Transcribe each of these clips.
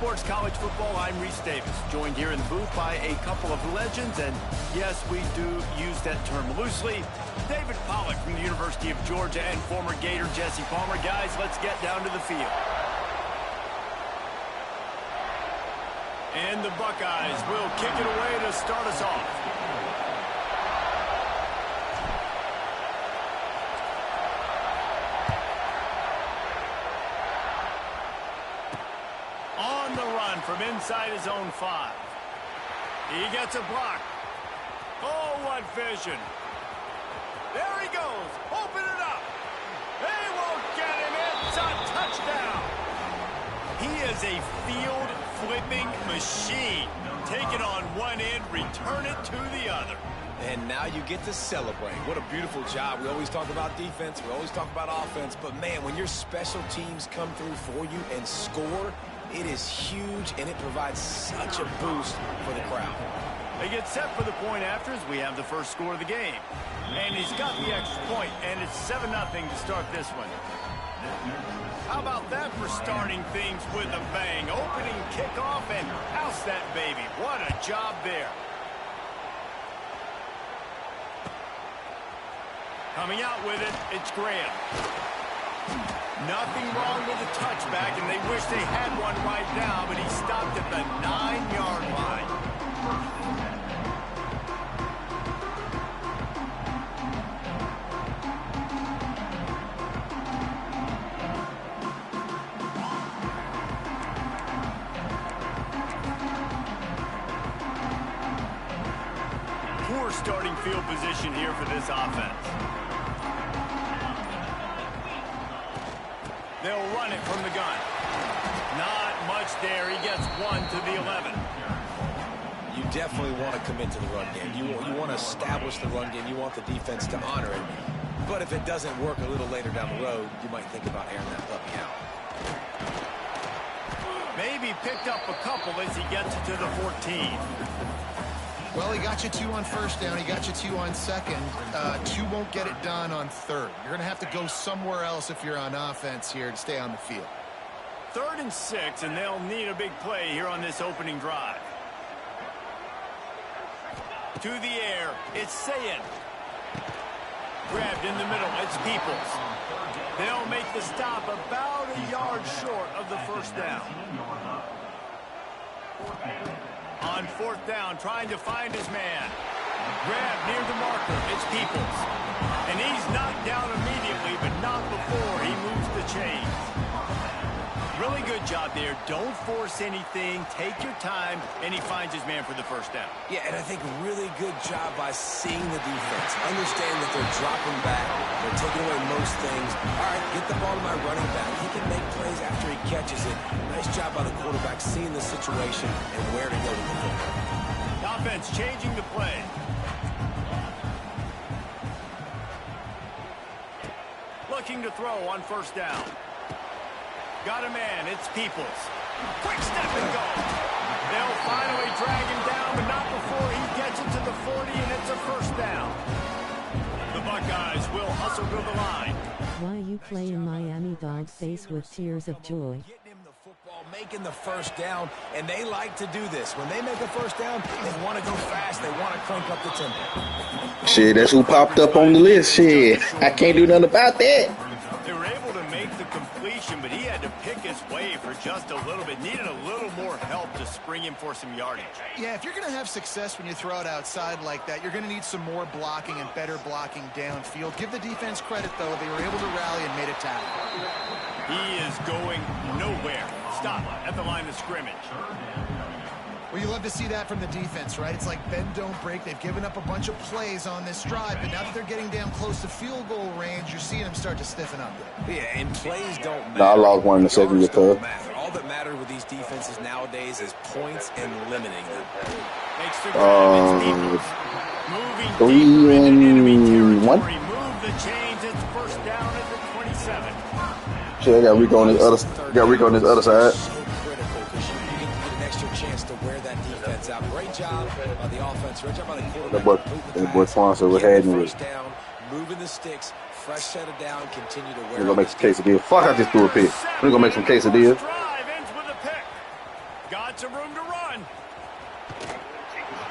Sports College Football. I'm Reese Davis, joined here in the booth by a couple of legends, and yes, we do use that term loosely. David Pollack from the University of Georgia and former Gator Jesse Palmer. Guys, let's get down to the field. And the Buckeyes will kick it away to start us off. On the run from inside his own 5. He gets a block. Oh, what vision. There he goes. Open it up. They won't get him. It's a touchdown. He is a field-flipping machine. Take it on one end, return it to the other. And now you get to celebrate. What a beautiful job. We always talk about defense. We always talk about offense. But, man, when your special teams come through for you and score, it is huge, and it provides such a boost for the crowd. They get set for the point after as we have the first score of the game. And he's got the extra point, and it's 7-0 to start this one. How about that for starting things with a bang? Opening kickoff and house that baby. What a job there. Coming out with it, it's Graham. Nothing wrong with the touchback, and they wish they had one right now, but he stopped at the 9-yard line. Poor starting field position here for this offense. They'll run it from the gun. Not much there. He gets 1 to the 11. You definitely want to commit to the run game. You want to establish the run game. You want the defense to honor it. But if it doesn't work a little later down the road, you might think about airing that puppy out. Maybe picked up a couple as he gets it to the 14. Well, he got you 2 on first down. He got you 2 on second. 2 won't get it done on third. You're going to have to go somewhere else if you're on offense here to stay on the field. 3rd and 6, and they'll need a big play here on this opening drive. To the air, it's Ncaa. Grabbed in the middle, it's Peoples. They'll make the stop about a yard short of the first down. On 4th down, trying to find his man. Grabbed near the marker. It's Peoples. And he's knocked down immediately, but not before he moves the chains. Really good job there. Don't force anything. Take your time. And he finds his man for the first down. Yeah, and I think really good job by seeing the defense. Understand that they're dropping back. They're taking away most things. All right, get the ball to my running back. He can make plays after he catches it. Nice job by the quarterback seeing the situation and where to go with the football. Offense changing the play. Looking to throw on 1st down. Got a man. It's Peoples. Quick step and go. They'll finally drag him down, but not before he gets it to the 40, and it's a 1st down. The Buckeyes will hustle to the line. Why you playing Miami dog face with tears of joy? Making the 1st down, and they like to do this. When they make a 1st down, they want to go fast. They want to crank up the tempo. Shit, that's who popped up on the list. Shit, I can't do nothing about that. They were able to make the completion, but he had to pick his way for just a little bit. Needed a little more help to spring him for some yardage. Yeah, if you're going to have success when you throw it outside like that, you're going to need some more blocking and better blocking downfield. Give the defense credit, though. They were able to rally and made a tackle. He is going nowhere. Stop at the line of scrimmage. Well, you love to see that from the defense, right? It's like bend, don't break. They've given up a bunch of plays on this drive, but now that they're getting down close to field goal range, you're seeing them start to stiffen up there. Yeah, and plays don't matter. No, I lost one in the second year, cuz. All that matters with these defenses nowadays is points and limiting them. Makes the grab. Moving 3 and 1. Remove the chains. It's 1st down at the 27. Shit, I got Rico on this other side. So critical because you get an extra chance to wear that defense out. Great job by the offense. Great job by the quarterback. That boy sponsor was heading with. Down, moving the sticks, fresh set it down, continue to wear. We're gonna make some quesadillas. Fuck, I just threw a pick. We're gonna make some quesadillas. Drive ends with a pick. Got some room to run.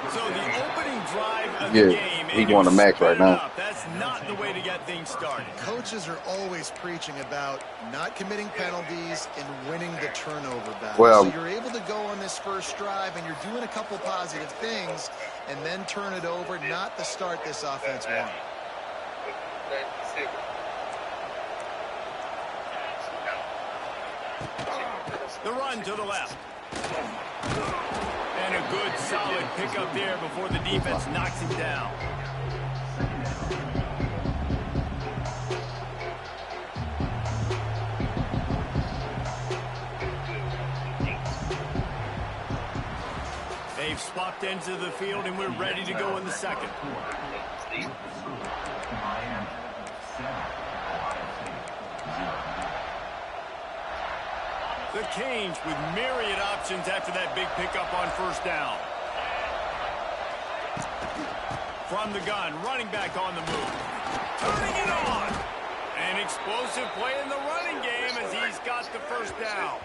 So the opening drive of the game, he going to max right now. That's not the way to get things started. Coaches are always preaching about not committing penalties and winning the turnover battle. Well, so you're able to go on this first drive and you're doing a couple positive things and then turn it over, not the start this offense wanted. The run to the left. And a good, solid pickup there before the defense knocks him down. They've swapped ends of the field, and we're ready to go in the second. The Canes with myriad options after that big pickup on first down. From the gun, running back on the move. Turning it on. An explosive play in the running game as he's got the first down.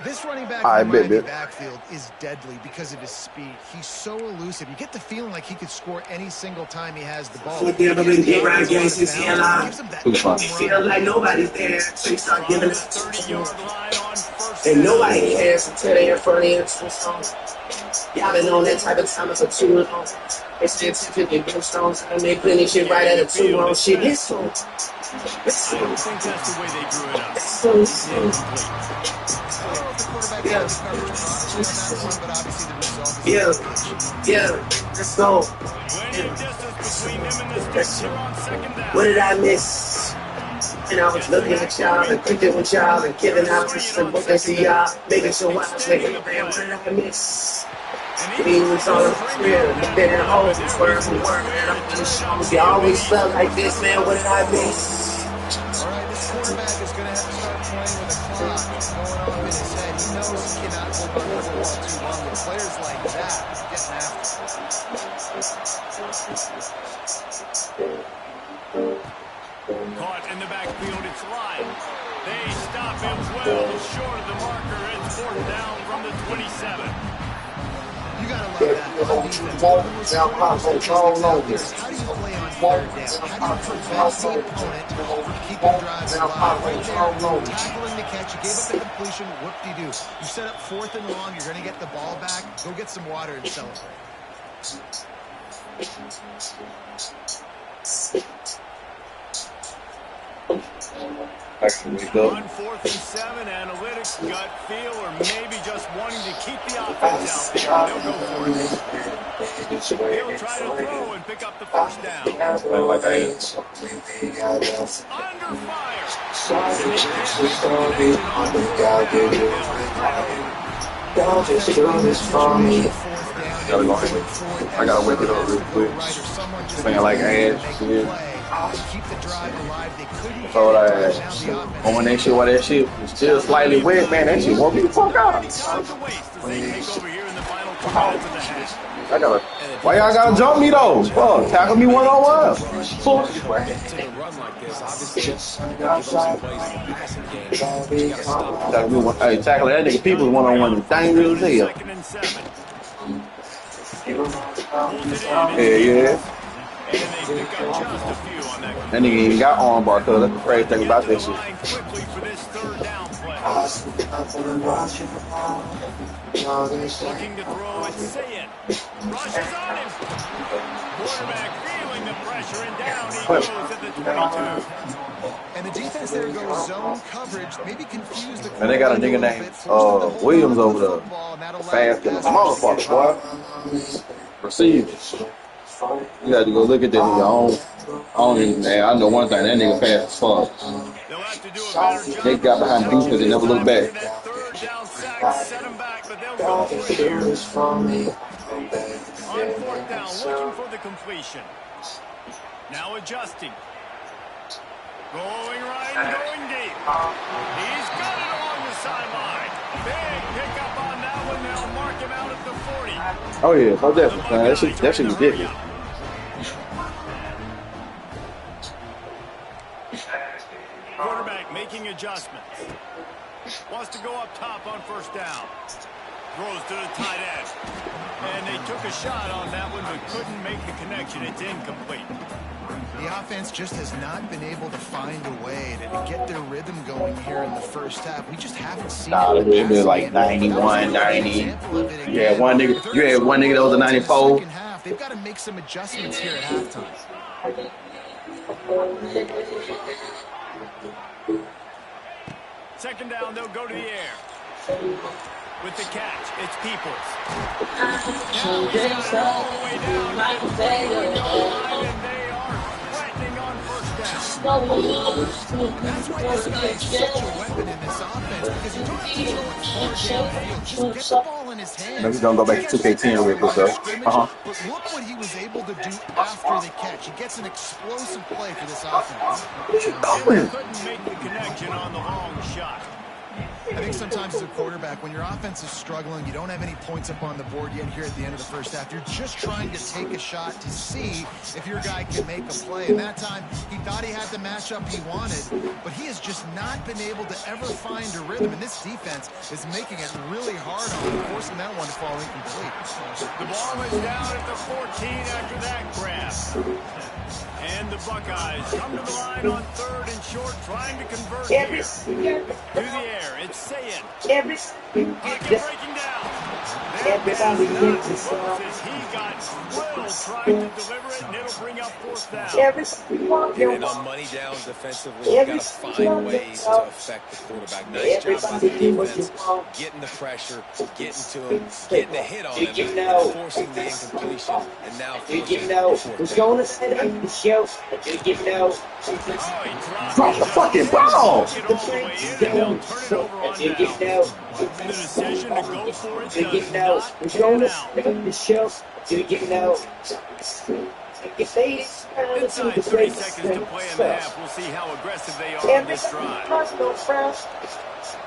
This running back in the Miami backfield is deadly because of his speed. He's so elusive. You get the feeling like he could score any single time he has the ball. Feel like nobody's there. They start giving it. And nobody cares until they're in front of you. Y'all been on that type of time for too long. They still typically good stones and they putting shit right at a 2-1 shit. It's so. I don't think that's the way they drew it up. Yeah. Let's go. What did I miss? And I was looking at y'all and thinking with y'all and giving out to some book and see y'all, making sure I was making a man. What did I miss? He was on the crib, then at home, word for word, man. I'm on the shows. You always felt like this, man. What did I miss? All right, this quarterback is going to have to start playing with a clock going off in his head. He knows he cannot hold on to the ball too long. With players like that, he's getting after. Caught in the backfield, it's Live. They stop him well short of the marker. It's fourth down from the 27. You gotta love that. On defense, how do you play on third down? How do you prevent the opponent from keeping drives alive? Right there, tackling the catch, you gave up the completion, whoop-de-doo. You set up fourth and long, you're gonna get the ball back, go get some water and celebrate. On 4th and 7, analytics, gut feel, or maybe just wanting to keep the offense out there. They'll go for it. He'll try to throw and pick up the first down. Under fire. I gotta wake it up real quick. Playing like ass. Keep the drive alive. They couldn't So on that shit while that shit was still slightly wet, man, that shit won't be the fuck out. I gotta, why y'all gotta jump me though? Fuck, tackle me one-on-one. Fuck. Hey, tackle that nigga people one-on-one is dangerous as hell. Yeah. That nigga even got armbar, cuz that's the crazy thing about this shit. Looking to throw it, say it. Rushes on him. Quarterback feeling the pressure and down he goes at the 22. And the defense there goes zone coverage, maybe confused the and they got a nigga named Williams over there. Fast and a motherfucker, boy. Receivers. You got to go look at that nigga. I know one thing, that nigga fast as fuck. They got behind the defense and never looked back. Third down sack, set him back, but they'll go for it here. On 4th down, looking for the completion. Now adjusting. Going right and going deep. He's got it along the sideline. Big pickup on that one. They'll mark him out at the 40. Oh yeah, no definitely, man. That shit ridiculous. Quarterback making adjustments. Wants to go up top on first down. Throws to the tight end. And they took a shot on that one, but couldn't make the connection. It's incomplete. The offense just has not been able to find a way to get their rhythm going here in the first half. We just haven't seen it. It'd be like 91, 90. You had one nigga that was a 94. They've got to make some adjustments here at halftime. Second down, they'll go to the air. With the catch, it's Peoples. Now he's got it all the way down. And they are threatening on first down. That's why this guy is such a weapon in this offense, because you don't have to throw it far downfield. Just get the ball in his hands. Maybe don't go back to 2K10 real quick, though. But look what he was able to do after the catch. He gets an explosive play for this offense. Couldn't make the connection on the long shot. I think sometimes as a quarterback, when your offense is struggling, you don't have any points up on the board yet here at the end of the first half. You're just trying to take a shot to see if your guy can make a play. And that time, he thought he had the matchup he wanted, but he has just not been able to ever find a rhythm. And this defense is making it really hard on him, forcing that one to fall incomplete. The ball is down at the 14 after that grab. And the Buckeyes come to the line on third and short, trying to convert here. To the air, it's Saying. Breaking down. Everybody gets it, he got drilled trying to deliver it, and it'll bring up fourth down. And on money down defensively, you got to find ways to affect the quarterback. Nice job by the defense, getting the pressure, getting to him, getting a hit on him, and forcing the incompletion, and now forcing the fourth down. Gonna set up the show. Drop the fucking ball! The decision to go for it does know? not We're pan going to out. set up the show. Do you know? Inside 30 seconds to play in the half. We'll see how aggressive they are on this drive.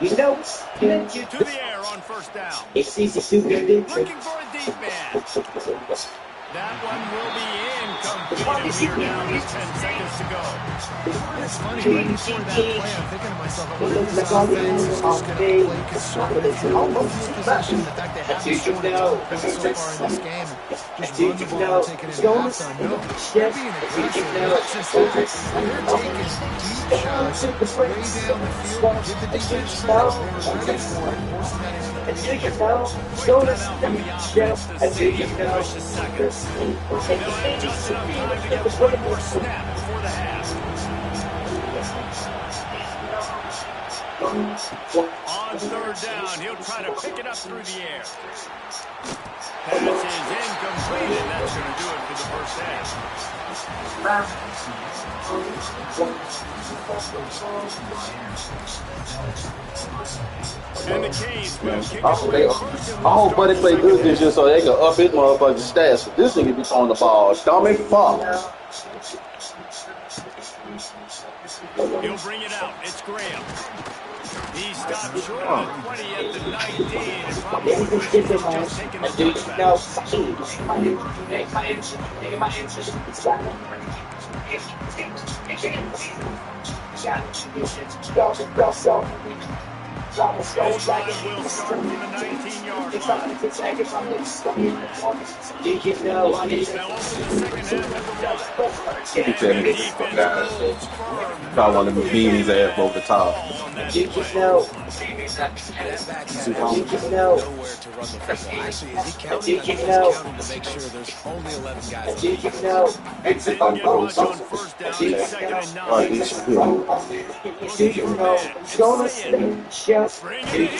You know, To the air on first down. it's easy to get it. Looking for a deep man. That one will be incomplete. We're down to 10 seconds to go. It's funny, right before that play, I'm thinking to myself, I wonder if this offense is just going to play conservative field possession. The fact they haven't scored a ton of points so far in this game, just run the ball and take it into halftime. No, they're being aggressive. Not just that. They're taking deep shots way down the field. Give the defense credit. They were ready for it, forcing that into the They'll have just enough time to get one more snap before the half. On third down, he'll try to pick it up through the air. Pass is incomplete, and that's going to do it for the first half. And the Canes will kick it away first. I hope Buddy play good this year so they can up his motherfucking stats. This nigga be throwing the ball. Dummy fuck. He'll bring it out. It's Graham. He stopped short of the 20 at the 19. And probably wishes he's just taking the This drive will start from the 19-yard line. Now over the second half of He tell me this fuck guys. Probably want to beat his ass over the top. That back has nowhere to run the football. Actually, is he counting? He's counting to make sure there's only 11 guys. Didn't get much on first down. It's second and 9. Bring it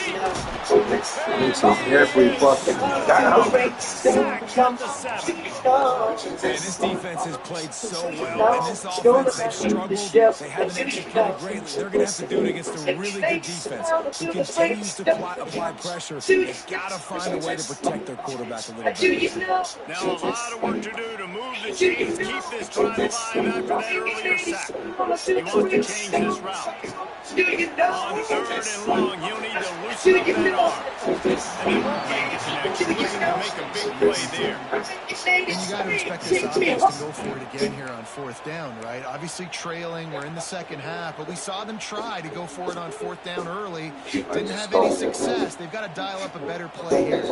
Every fucking down. And this defense has played so well, and this offense, they've struggled. They haven't executed greatly. They're going to have to do it against a really good defense who continues to apply pressure. They've got to find a way to protect their quarterback a little bit. Now a lot of work to do to move the chains, keep this drive alive after that earlier sack. He wants to change this route. On third and long, he'll need to loosen up that arm. And he won't make the connection. Looking to make a big play there. And you got to expect this offense to go for it again here on 4th down, right? Obviously trailing. We're in the second half, but we saw them try to go for it on 4th down early. Didn't have any success. They've got to dial up a better play here.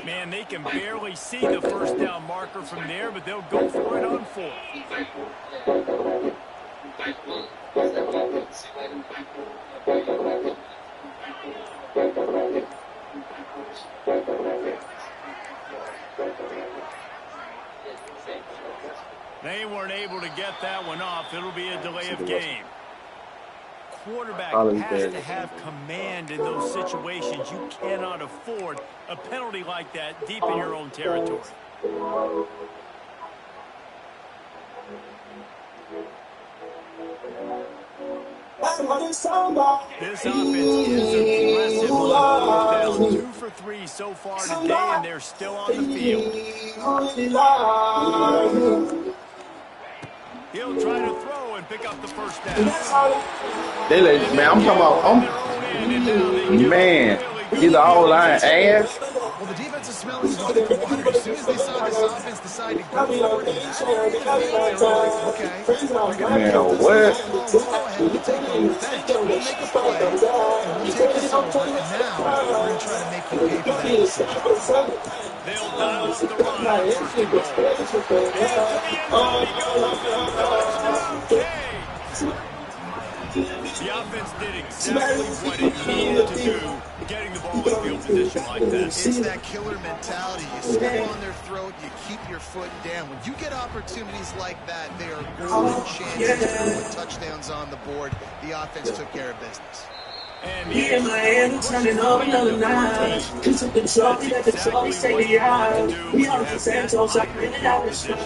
Man, they can barely see the 1st down marker from there, but they'll go for it on 4th. They weren't able to get that one off. It'll be a delay of game. Quarterback has to have command in those situations. You cannot afford a penalty like that deep in your own territory. This offense is aggressive on 4th down. 2 for 3 so far today, and they're still on the field. He'll try to throw and pick up the 1st down. They let, man, I'm talking about, man, he's all line ass. Well, the defense is smelling blood in the water. As soon as they saw this offense decide to go forward, Man, what? We'll go ahead, we'll take over. Thanks. We'll make a play, and we'll take this over. And now we're going to try to make you pay for that decision. They'll dial up the run on 1st and goal. The offense did exactly what it needed to do, getting the ball in field position like that. It's that killer mentality. You step on their throat, you keep your foot down. When you get opportunities like that, they are golden chances to put touchdowns on the board. The offense took care of business. Me and my hand turning over another night. You took the trophy, let the trophy say the eye. We are the Santos, I printed out the strike.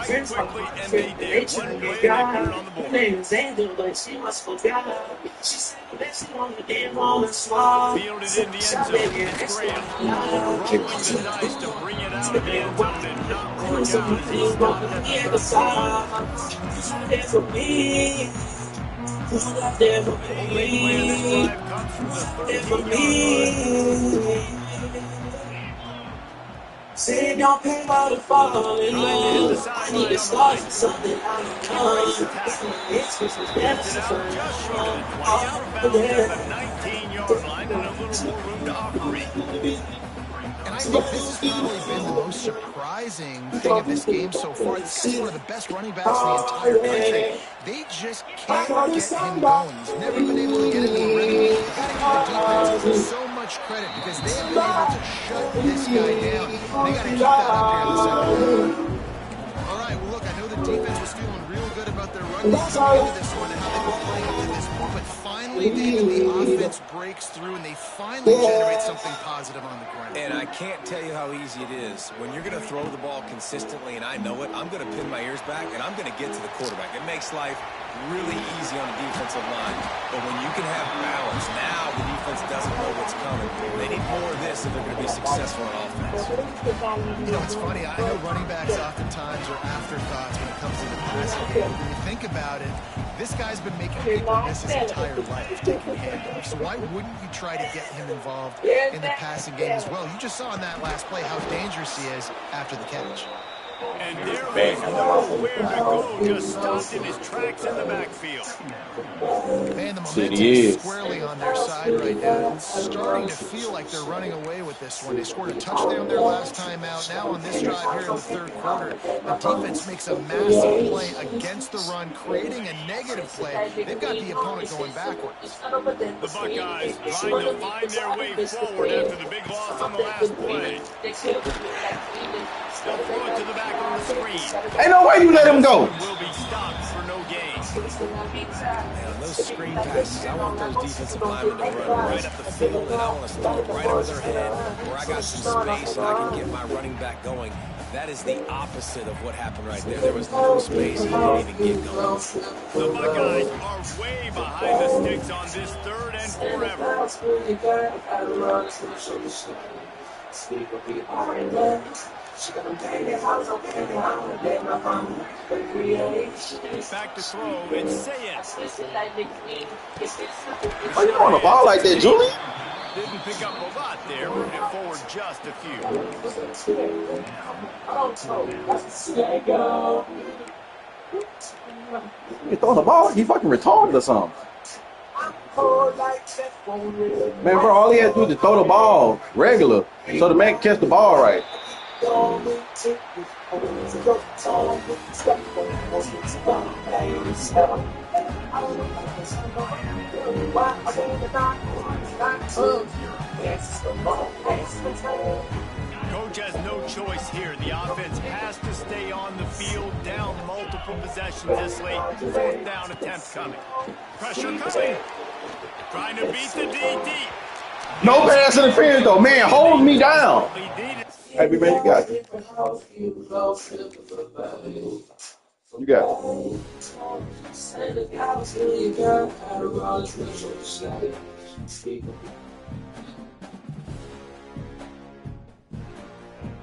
Friends are my friend, they trying to get God. Her name is Angel, but she must forgot. She said that she on the damn home and swab. Fielded in the end zone. It's Graham. Rolling the dice to bring it out of the end zone and not work out as he started at the 30. There's a me. There for me. There for me. Say don't pay by the fall in love. I need to start something out of time. It's just a deficit. Just short of the 20 out of bounds at the 19-yard line and a little more room to operate. And I think this has probably been the most surprising thing of this game so far. This guy's one of the best running backs in the entire country. They just can't get him going. He's never been able to get into the rhythm. You've got to give the defense so much credit because they have been able to shut this guy down. And they got to keep that up here in the second quarter. All right, well, look, I know the defense was feeling real good about their run game coming into this one and how they've been playing up to this point. But finally, David, the offense breaks through and they finally generate something positive on the ground. And I can't tell you how easy it is. When you're going to throw the ball consistently, and I know it, I'm going to pin my ears back, and I'm going to get to the quarterback. It makes life really easy on the defensive line. But when you can have balance, now the defense doesn't know what's coming. They need more of this if they're going to be successful on offense. You know, it's funny. I know running backs oftentimes are afterthoughts when it comes to the passing game. When you think about it, this guy's been making people miss his entire life taking handoffs. So why wouldn't you try to get him involved in the passing game as well? You just saw in that last play how dangerous he is after the catch. And there was nowhere to go, just stopped in his tracks in the backfield. Man, the momentum is squarely on their side right now. It's starting to feel like they're running away with this one. They scored a touchdown their last time out. Now on this drive here in the third quarter, the defense makes a massive play against the run, creating a negative play. They've got the opponent going backwards. The Buckeyes trying to find their way forward after the big loss on the last play. They'll throw it to the back on the screen. Ain't no way you let him go. Will be stopped for no gain. Man, on those screen passes, I want those defensive linemen to run right up the field, and I want to throw it right over their head where I got some space and I can get my running back going. That is the opposite of what happened right there. There was no space. He didn't even get going. The Buckeyes are way behind the sticks on this third and forever. Back to throw, it's Ncaa. Are you on the ball like that, Julie? Didn't pick up a lot there, moved it forward just a few. You throwing the ball like he fucking retarded or something. Man, bro, all he had to do is throw the ball regular so the man can catch the ball right. Coach has no choice here. The offense has to stay on the field, down multiple possessions this late. Fourth down attempt coming. Pressure coming. Trying to beat the DD. No pass interference though, man. Hold me down. Hey, big man, you got it. You got it.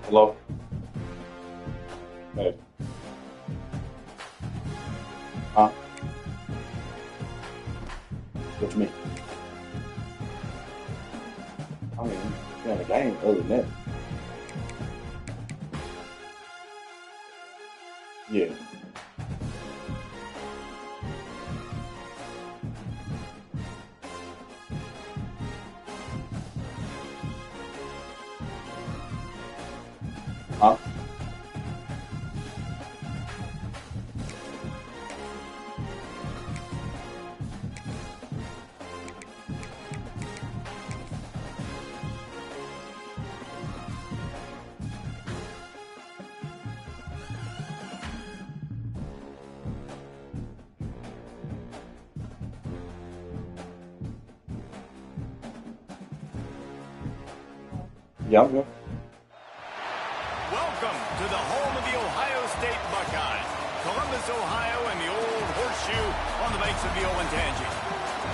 Hello? Hey. Huh? What you mean? I mean, playing the game other than that. Yeah. Huh? Yeah, I'm good. Welcome to the home of the Ohio State Buckeyes. Columbus, Ohio, and the old horseshoe on the banks of the Ncaa.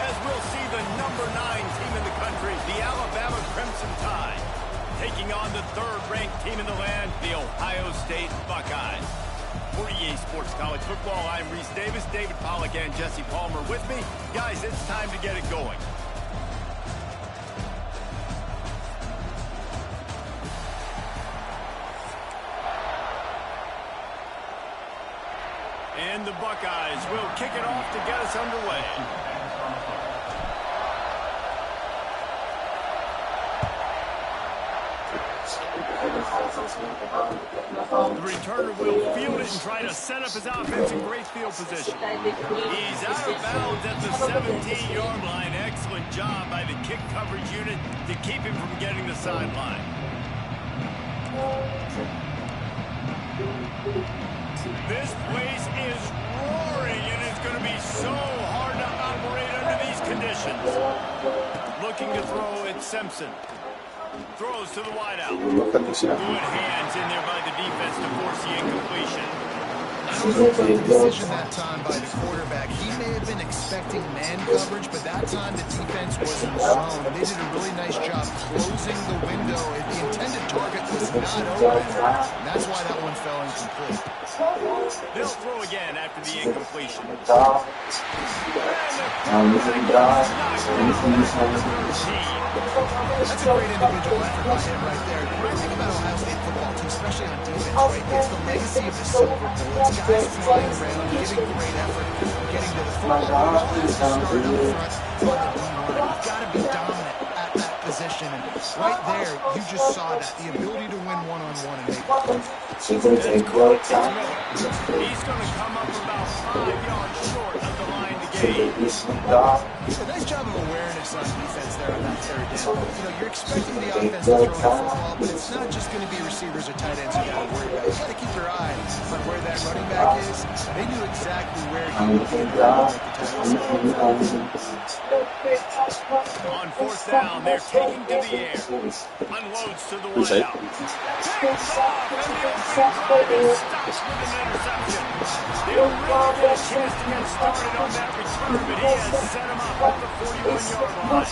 As we'll see the number 9 team in the country, the Alabama Crimson Tide, taking on the third-ranked team in the land, the Ohio State Buckeyes. For EA Sports College Football, I'm Reese Davis, David Pollack, and Jesse Palmer with me. Guys, it's time to get it going. And the Buckeyes will kick it off to get us underway. The returner will field it and try to set up his offense in great field position. He's out of bounds at the 17-yard line. Excellent job by the kick coverage unit to keep him from getting the sideline. This place is roaring, and it's going to be so hard to operate under these conditions. Looking to throw, it's Simpson. Throws to the wideout. Good hands in there by the defense to force the incompletion. I don't know about the decision that time by the quarterback. He may have been expecting man coverage, but that time the defense was in zone. They did a really nice job closing the window. The intended target was not open, and that's why that one fell incomplete. They'll throw again after the incompletion. That's a great individual effort by him right there. The great thing about Ohio State football, too, especially on defense, right, it's the legacy of the silver bullets. Guys flying around, giving great effort, getting to the football. Start up front on the D-line. You've got to be dominant at that position. And right there, you just saw that, the ability to win one-on-one and make plays. He's going to come up about 5 yards short of the line to gain. A nice job of awareness on defense there on that third down. You know, you're expecting the offense to throw the football, but it's not just going to be receivers or tight ends you got to worry about. You got to keep your eye on where that running back is. They knew exactly where he would be in the On fourth down, they're taking to the air. Unloads to the wideout. Takes off, and the open drive is stopped with an interception. They'll really get a chance to get started on that return, but he has set him up at the 41-yard line.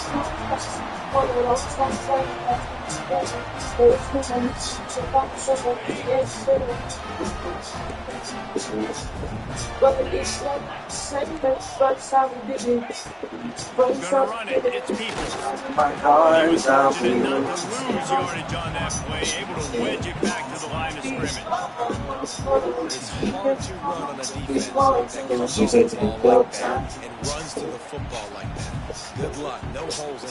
Gonna run it. It's Peoples. He was fortunate not to lose yardage on that play, able to wedge it back to the line of scrimmage. It's hard to run on a defense that can use the ball like that and runs to the football like that. Good luck. No holes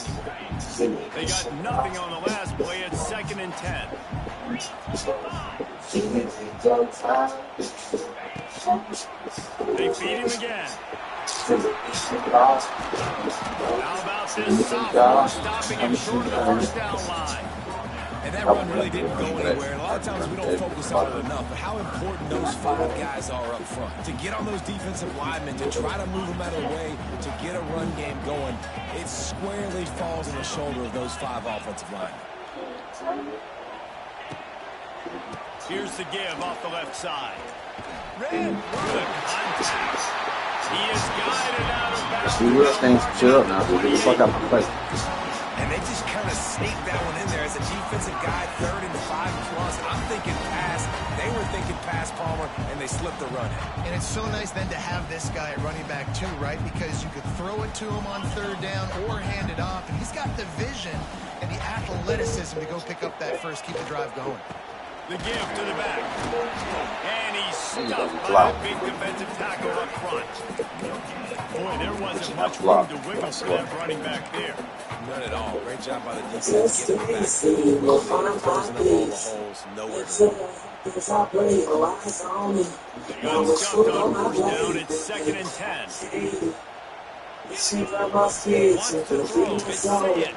anymore. They got nothing on the last play. It's 2nd and 10. They feed him again. How about this sophomore stopping him short of the first down line? And that run really didn't go anywhere. And a lot of times we don't focus on it enough, but how important those 5 guys are up front. To get on those defensive linemen, to try to move them out of the way, to get a run game going, it squarely falls on the shoulder of those 5 offensive linemen. Here's the give off the left side. Red, good contact. He is guided out of bounds. We real things chill up now, dude. Get the fuck out of my face. And they just kind of sneaked that one in there as a defensive guy, 3rd and 5+. I'm thinking pass. They were thinking pass, Palmer, and they slipped the run in. And it's so nice then to have this guy at running back too, right? Because you could throw it to him on 3rd down or hand it off. And he's got the vision and the athleticism to go pick up that first, keep the drive going. The give to the back. And he's stuffed by a big defensive tackle up front. Boy, there wasn't much room to wiggle for that running back there. None at all. Great job by the defense getting him back. Closing up all the holes. Nowhere to go. They got stuffed on first down. It's 2nd and 10. Wants to throw, but say it.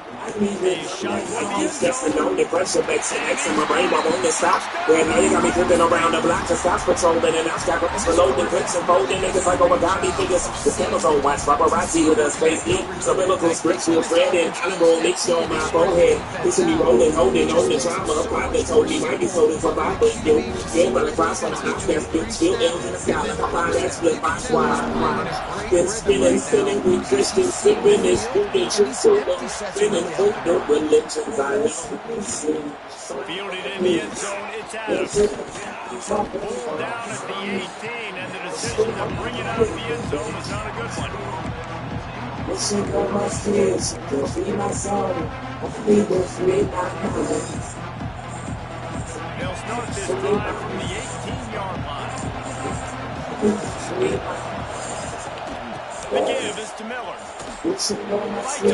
Guessing on the pressure makes an X in my brain, I won't stop. Well, now you got me dripping around the block to stop patrolling, and I'm stacked with reloading, clips and folding. Niggas like, oh my god, these niggas. The cameras on watch, paparazzi with a space beat. Subliminal scripts with Fred and Cannibal mixed on my forehead. This should be rolling, holding, on the drama. Probably told me might be sold for my but you. Yeah, but across on the house, that's big, still L's in the sky. Like a fine that split by squad. Been spinning with Christian sipping and spooning, spinning with the religions I know. Fielded in the end zone, it's Adams. Pulled down at the 18, and the decision to bring it out of the end zone was not a good one. Wishing on my fears, to free my soul, hopefully will free my mind. They'll start this drive from the 18-yard line. The give is to Miller. Right off the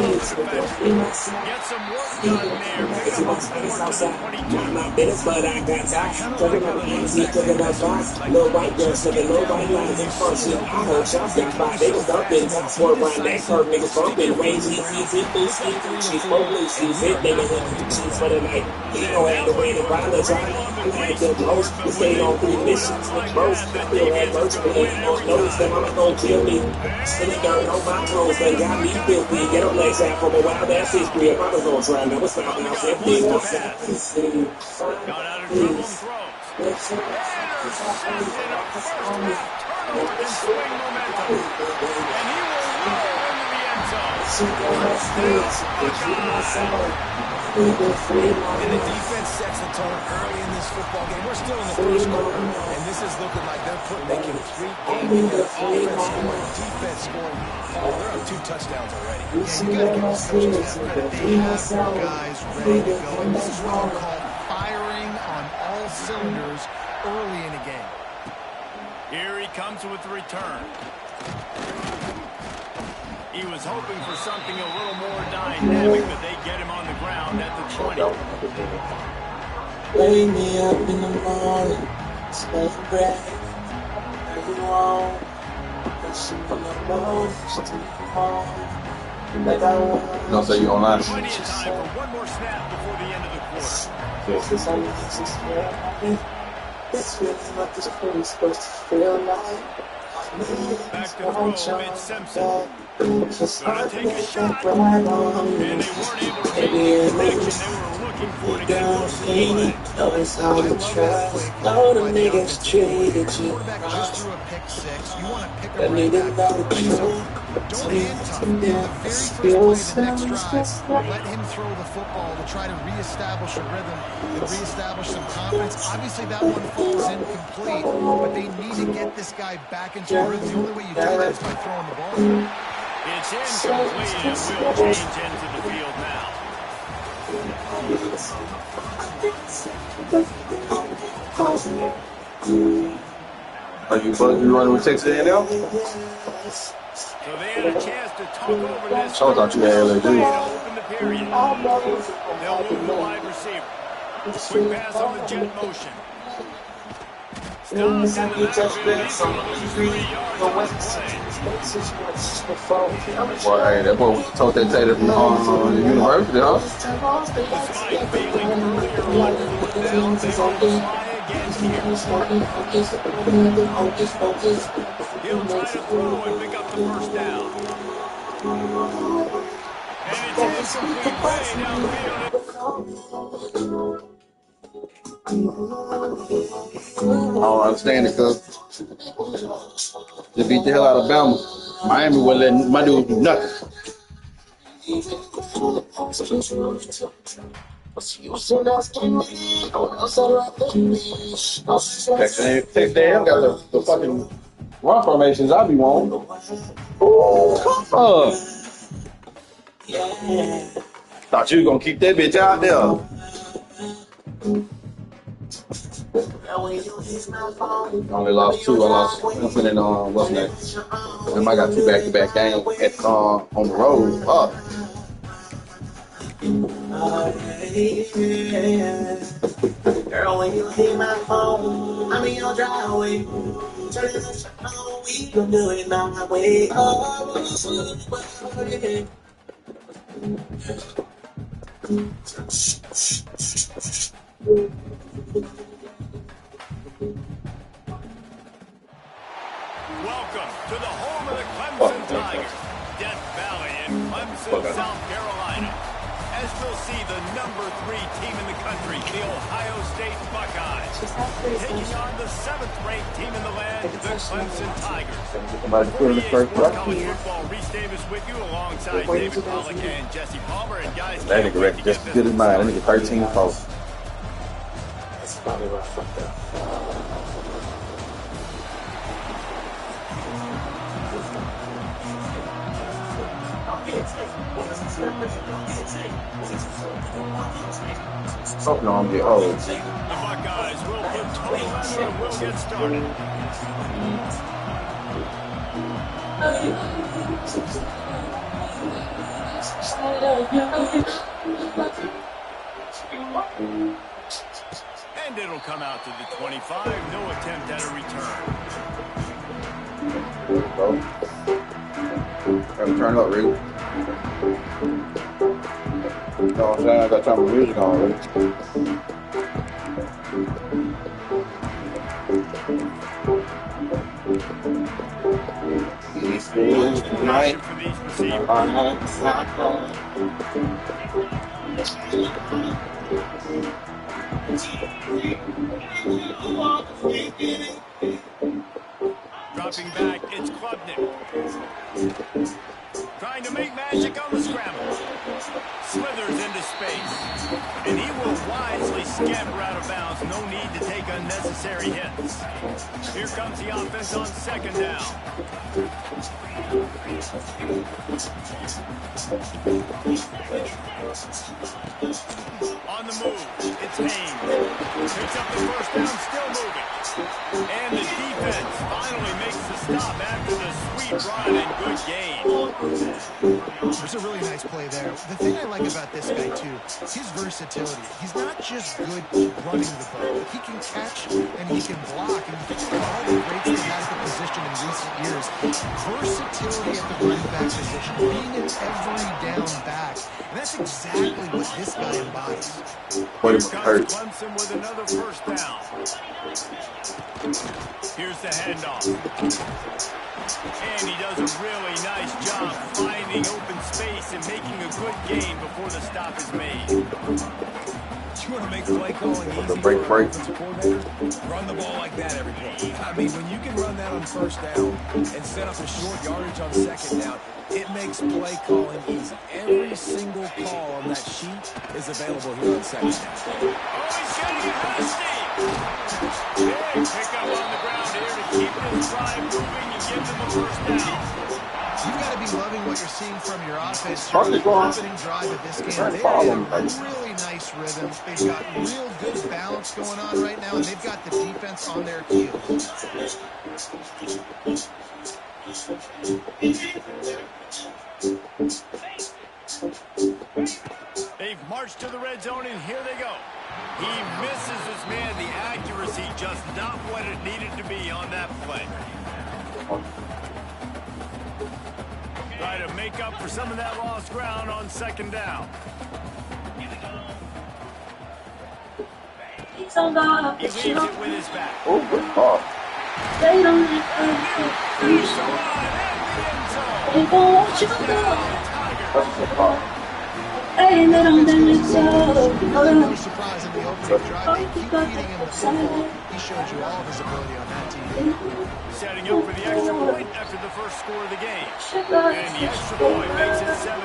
defense. Get some work done there. Pick up a 4-22. My business, but I got time. Talking about easy, cooking up box. Little white girls, slipping little white lines and function. I heard shots got by. They was dumping. Sport around that curve, niggas bumping. Rangy, easy, boosty. She's fully, she's hit, nigga. She's for the night. He don't have to wait and find the time. I like them close. We stayed on 3 missions with bros. I feel that virtual. Most notice that I'ma go kill me. Spinning dirt on my clothes. They got me filthy. Get a legs out from a wild ass history. If I was gonna try, never stop. Now, everything was got out of trouble and throws. Intercepted a first half turnover and swing momentum. And he will roll into the end zone. And the defense sets the tone early in this football game. We're still in the first quarter, and this is looking like they can 3 games with offense scoring, defense scoring. Oh, they're up 2 touchdowns already. Yeah, you got to give the coaches that credit. They have guys ready to go. And this is what you call firing on all cylinders early in a game. Here he comes with the return. He was hoping for something a little more dynamic, but they get him on the ground at the 20. Wake me up in the morning, smell the bread, every wall, pushing from the bones to the hall, like I want. Don't say you online. Plenty of time for one more snap before the end of the quarter. This is how you feel. This feels like this feeling's supposed to feel like. Back to throw, it's Simpson. Gonna take a shot. And they weren't able to take the protection they were looking for to get close to the line. Always how to trust. All the niggas treated you. Quarterback just threw a pick 6. You want to pick I a need right back. another truth. Don't handcuff him. The very first play, the next drive, let him throw the football to try to reestablish a rhythm and reestablish some confidence. Obviously, that one falls incomplete, but they need to get this guy back into a rhythm. The only way you do that is by throwing the ball. It's incomplete and will change into the field now. Are you running with Texas A&M? So they had a chance to talk over this. So I thought you had LSU. To open the period. They'll move the wide receiver. Quick pass on the jet motion. Stops in the backfield. He's going to lose 3 yards on this play. Boy, hey, that boy was told that Tatum from the university, huh? Despite failing earlier on fourth down, they will try again here. He'll try to throw and pick up the first down. And it's incomplete way downfield. I don't understand it, cuz. They beat the hell out of Bama. Miami wouldn't let my dude do nothing. Texas A&M got the fucking run formations I be wanting. Thought you was gonna keep that bitch out there. Only lost 2. I lost Infinite on what's next. And I got 2 back-to-back games at on the road. Girl, when you hit my phone, I'm in your driveway. Turn it on, we gon' do it my way. Welcome to the home of the Clemson Tigers, Death Valley in Clemson, South Carolina. As we'll see the number 3 team in the country, the Ohio State Buckeyes, taking on the 7th-ranked team in the land, the Clemson Tigers. For EA Sports College Football, Reese Davis with you alongside David Pollack and Jesse Palmer. And guys, That nigga record just as good as mine. That nigga 13-4. That's probably where I fucked up. Something on get old. The Buckeyes will put total under and will get started. And it'll come out to the 25. No attempt at a return. Have to turn up, Rick. You know what I'm saying? I got time for music on, Rick. Tonight. For these receivers. Dropping back, it's Klubnik. Trying to make magic on the scramble. Slithers into space. And he will wisely scamper out of bounds. No need to take unnecessary hits. Here comes the offense on 2nd down. On the move, it's Haynes. Picks up the first down, still moving. And the defense finally makes the stop after the sweet run and good gain. There's a really nice play there. The thing I like about this guy, too, his versatility. He's not just good running the ball. He can catch and he can block. And you think about all the greats they've had at the position in recent years. Versatility at the running back position, being an every down back. And that's exactly what this guy embodies. Here comes Clemson with another first down. Here's the handoff. And he does a really nice job finding open space and making a good gain before the stop is made. You want to make play calling easy The for break. an offensive coordinator? Run the ball like that every play. I mean, when you can run that on first down and set up a short yardage on second down, it makes play calling easy. Every single call on that sheet is available here on second down. Oh, he's getting it hasty. Big pickup on the ground here to keep this drive moving and give them a first down. You've got to be loving what you're seeing from your offense. Fuck it, Ron. Opening drive of this game, Right, they're follow in him. a really nice rhythm. They've got real good balance going on right now, and they've got the defense on their heels. They've marched to the red zone, and here they go. He misses his man. The accuracy just not what it needed to be on that play. Try to make up for some of that lost ground on second down. He leaves it with his back. Oh, good ball. They don't Finish the line at the end zone. That's a good ball. No surprise in the opening drive. They keep feeding him the football. He showed you all of his ability on that team. Setting up for the extra point after the first score of the game. And the extra point makes it 7-0.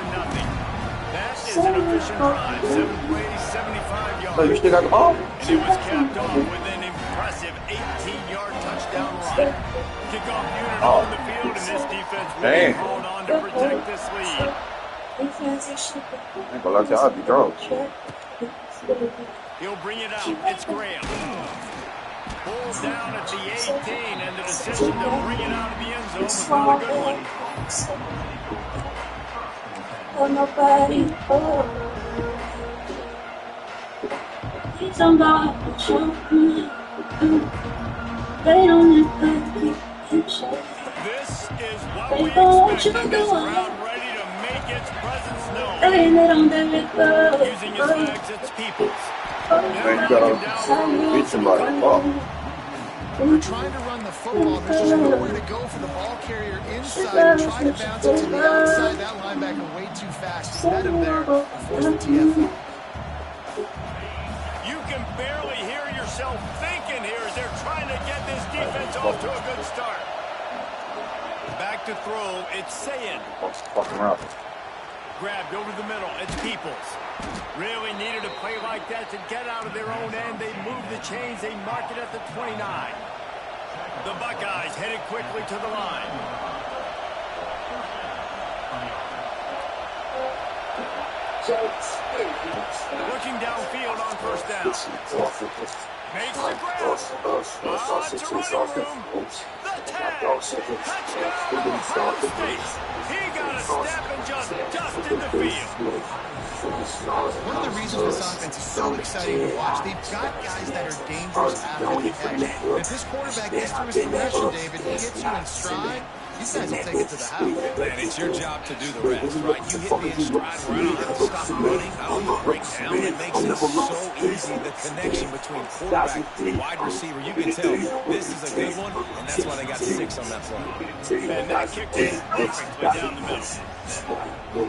That is an efficient drive. 7 plays, 75 yards. So you still got the ball? And it was capped off with an impressive 18-yard touchdown run. Kickoff unit on the field, and this defense really holding on to protect this lead. I ain't gonna let y'all be drunk. He'll bring it out. It's Graham. Pulled down at the 18, and the decision to bring it out of the end zone was not a good one. Oh, nobody. They don't This is what we expected. This crowd ready to make its presence known. Using his legs, it's Peoples. Man, you gotta beat somebody. Oh. We're trying to run the football. There's just nowhere to go for the ball carrier inside. Try to bounce it to the outside. That linebacker way too fast. He met him there and forced the TFL. You can barely hear yourself thinking here as they're trying to get this defense off to a good start. Back to throw, it's Saying. Fucking around. Grabbed over the middle, it's Peoples. Really needed a play like that to get out of their own end. They move the chains, they mark it at the 29. The Buckeyes headed quickly to the line. Looking downfield on first down. Makes the grab. Lots of running room. The tag. Touchdown, Ohio State. He got a step and just dusted the field. One of the reasons this offense is so exciting to watch, they've got guys that are dangerous after the catch. And if this quarterback gets through his progression, David, he gets you in stride, these guys will take it to the house. Man, it's your job to do the rest, right? You hit me in stride where I don't have to stop running. I don't break down. It makes it so easy, the connection between quarterback and wide receiver. You can tell this is a good one, and that's why they got 6 on that play. And that kick is perfectly down the middle. The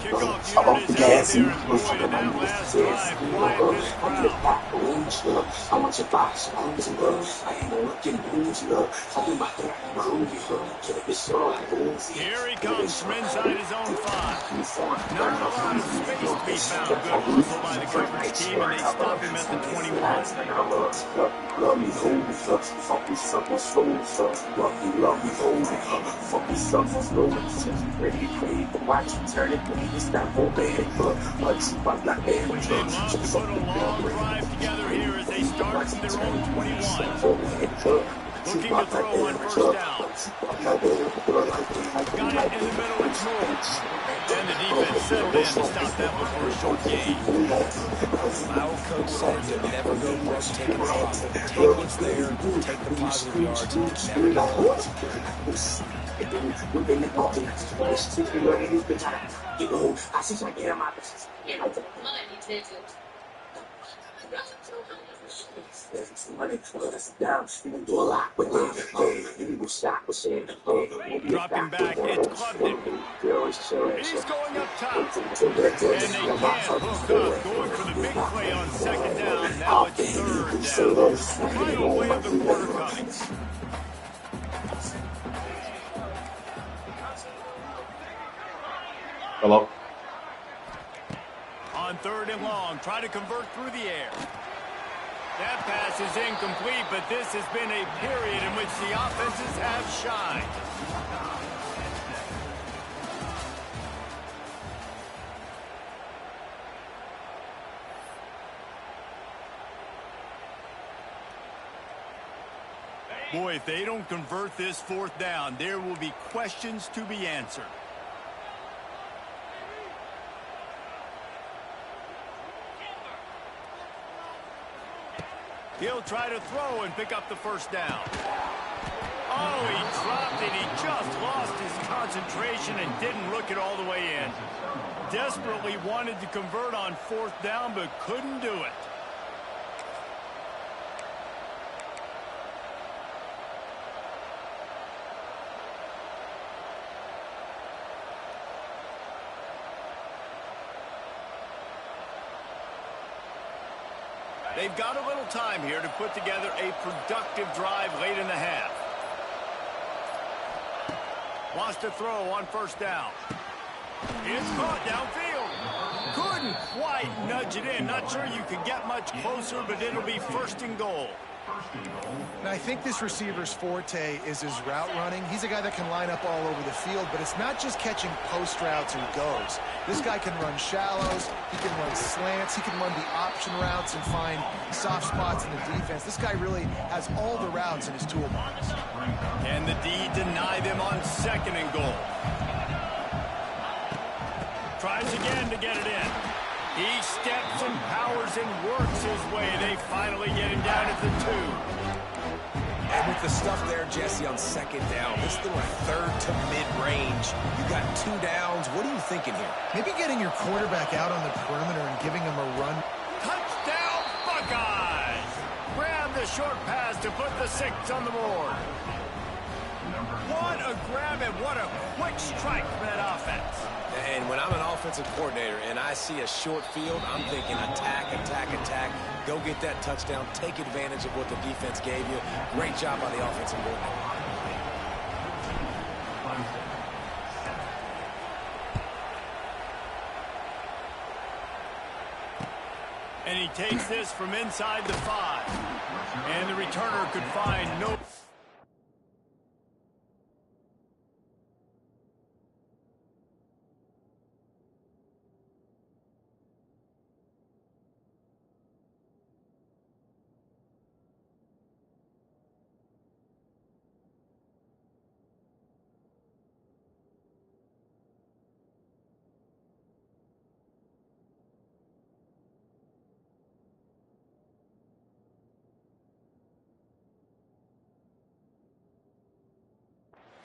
kickoff unit is out there, and boy, did that last drive quiet this crowd. Here he comes from inside his own 5. Not a lot of space to be found. Good hustle by the coverage team, and they stop him at the 21. They want to put a long drive together here as they start from their own 21. Looking to throw on first down. Got it in the middle, it's Moore. And the defense settled in to stop that one for a short gain. My old coach said to never go broke taking profit. Take what's there, take the positive yards, never go broke. Dropping back, it's Clubden. He's going up top. And they can't hook up. Going for the big play on second down. Now it's third down. Final play of the quarter coming. Hello? On third and long, try to convert through the air. That pass is incomplete, but this has been a period in which the offenses have shined. Boy, if they don't convert this fourth down, there will be questions to be answered. He'll try to throw and pick up the first down. Oh, he dropped it. He just lost his concentration and didn't look it all the way in. Desperately wanted to convert on fourth down, but couldn't do it. They've got a little time here to put together a productive drive late in the half. Wants to throw on first down. It's caught downfield. Couldn't quite nudge it in. Not sure you could get much closer, but it'll be first and goal. And I think this receiver's forte is his route running. He's a guy that can line up all over the field, but it's not just catching post routes and goes. This guy can run shallows, he can run slants, he can run the option routes and find soft spots in the defense. This guy really has all the routes in his toolbox. Can the D deny them on second and goal? Tries again to get it in. He steps and powers and works his way. They finally get him down at the 2. And with the stuff there, Jesse, on second down, this little third to mid-range, you got 2 downs. What are you thinking here? Maybe getting your quarterback out on the perimeter and giving him a run. Touchdown, Buckeyes! Grab the short pass to put the 6 on the board. What a grab and what a quick strike from that offense. And when I'm an offensive coordinator and I see a short field, I'm thinking attack, attack, attack. Go get that touchdown. Take advantage of what the defense gave you. Great job by the offensive coordinator. And he takes this from inside the 5. And the returner could find no...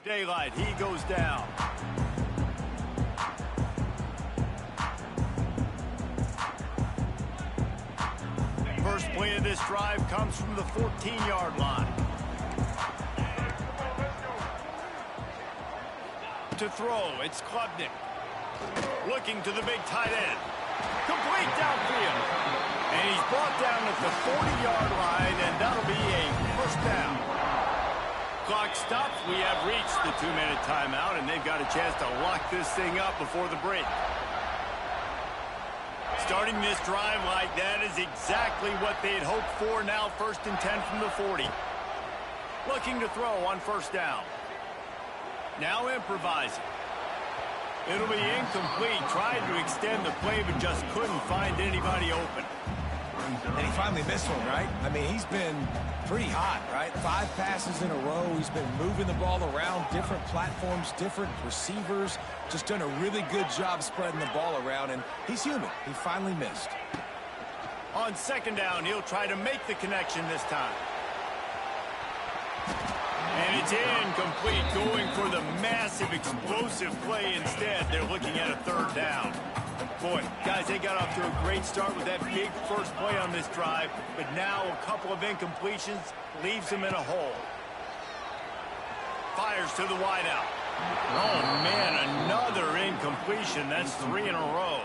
Daylight, he goes down. First play of this drive comes from the 14-yard line. To throw, it's Clubden. Looking to the big tight end. Complete downfield. And he's brought down at the 40-yard line, and that'll be a first down. Clock stops. We have reached the 2-minute timeout, and they've got a chance to lock this thing up before the break. Starting this drive like that is exactly what they had hoped for. Now 1st and 10 from the 40. Looking to throw on first down. Now improvising. It'll be incomplete. Tried to extend the play, but just couldn't find anybody open. And he finally missed one, right? I mean, he's been pretty hot, right? 5 passes in a row. He's been moving the ball around, different platforms, different receivers. Just done a really good job spreading the ball around, and he's human. He finally missed. On second down, he'll try to make the connection this time. And it's incomplete, going for the massive explosive play instead. They're looking at a 3rd down. Boy, guys, they got off to a great start with that big first play on this drive, but now a couple of incompletions leaves them in a hole. Fires to the wideout. Oh, man, another incompletion. That's 3 in a row.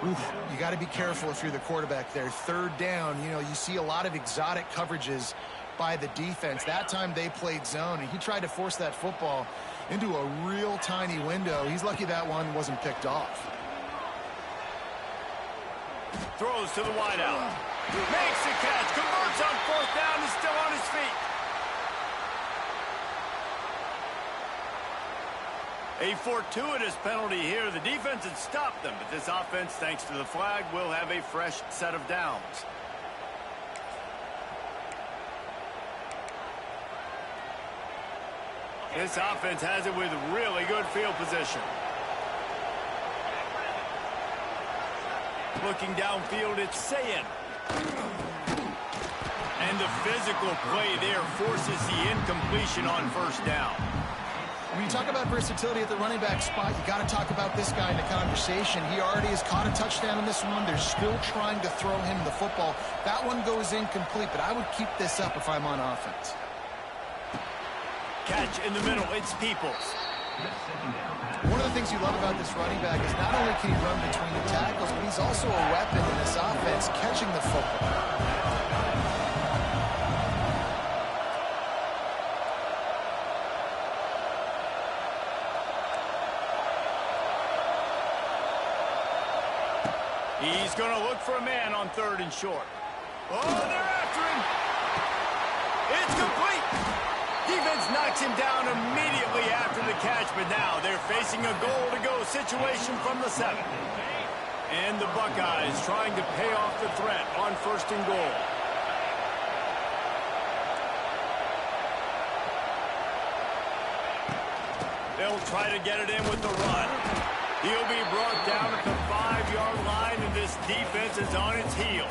Oof, you got to be careful if you're the quarterback there. Third down, you know, you see a lot of exotic coverages by the defense. That time they played zone, and he tried to force that football into a real tiny window. He's lucky that one wasn't picked off. Throws to the wideout. Makes the catch. Converts on fourth down. Is still on his feet. A fortuitous penalty here. The defense had stopped them, but this offense, thanks to the flag, will have a fresh set of downs. This offense has it with really good field position. Looking downfield, it's Ncaa. And the physical play there forces the incompletion on first down. When you talk about versatility at the running back spot, you got to talk about this guy in the conversation. He already has caught a touchdown in this one. They're still trying to throw him the football. That one goes incomplete, but I would keep this up if I'm on offense. Catch in the middle, it's Peoples. One of the things you love about this running back is not only can he run between the tackles, but he's also a weapon in this offense, catching the football. He's going to look for a man on 3rd and short. Oh, they're after him. It's complete. Defense knocks him down immediately after the catch, but now they're facing a goal-to-go situation from the 7. And the Buckeyes trying to pay off the threat on 1st and goal. They'll try to get it in with the run. He'll be brought down at the 5-yard line, and this defense is on its heels.